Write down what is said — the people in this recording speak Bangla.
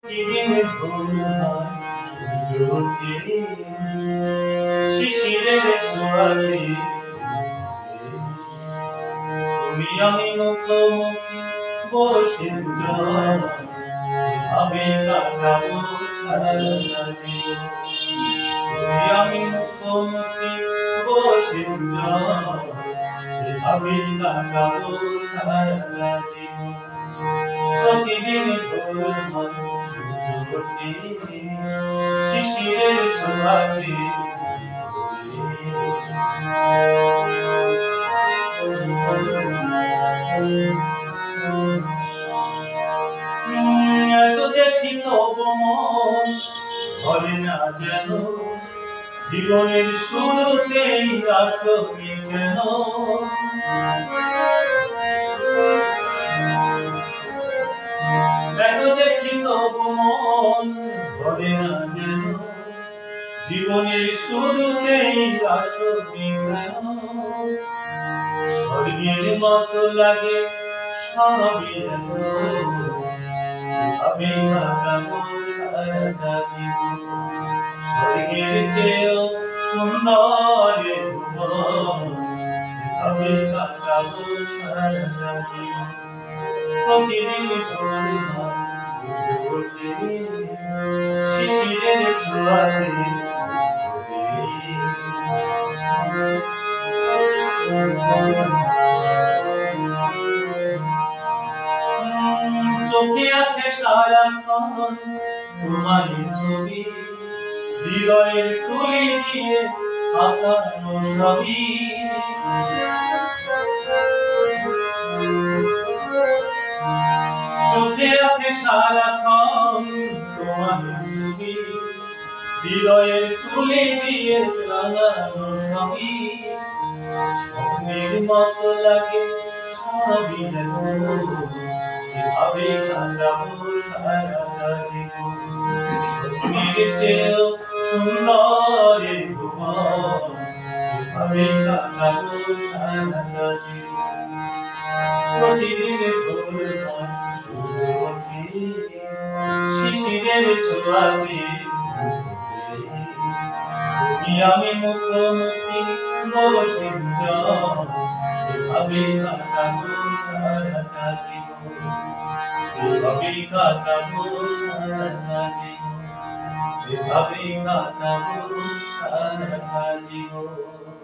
দিনের ভোর হয় সূর্য ওঠে শিশিরের ছোঁয়াতে তুমি আমি মুখোমুখি বসে দুজন আমি কাটাবো সারা জীবন তুমি আমি মুখোমুখি বসে দুজন আমি কাটাবো সারা জীবন প্রতিদিন ভোর হয় সূর্য ওঠে শিশিরের ছোঁয়াতে এত দেখি তবু মন ভরে না যেন জীবনের শুরুতেই আসবি কেন এত দেখি তবু মন ভরে না যেন জীবনের শুরুতেই আসবি কেন স্বর্গের মতো লাগে সবই আমি কাটাবো সারাটা জীবন স্বর্গের চেয়েও সুন্দর আমি কাটাবো সারাটা জীবন প্রতিদিন ভোর হয় সূর্য ওঠে শিশিরের ছোঁয়াতে চোখে আছে সারাক্ষণ তোমার ছবি হৃদয়ের তুলি দিয়ে আঁকানো ছবি চোখে আছে সারাক্ষণ তোমার ছবি হৃদয়ের তুলি দিয়ে রাঙানো ছবি স্বপ্নের মতো লাগে সবই এভাবে কাটাবো সারাটা জীবন স্বপ্নের চেয়েও সুন্দর এভাবে কাটাবো সারাটা জীবন প্রতিদিন ভোর হয় সূর্য ওঠে শিশিরের ছোঁয়াতে তুমি আমি মুখোমুখি বসে দুজন এভাবে কাটাবো সারাটা জীবন এভাবেই কাটাবো সারাটা জীবন এভাবেই কাটাবো সারাটা জীবন।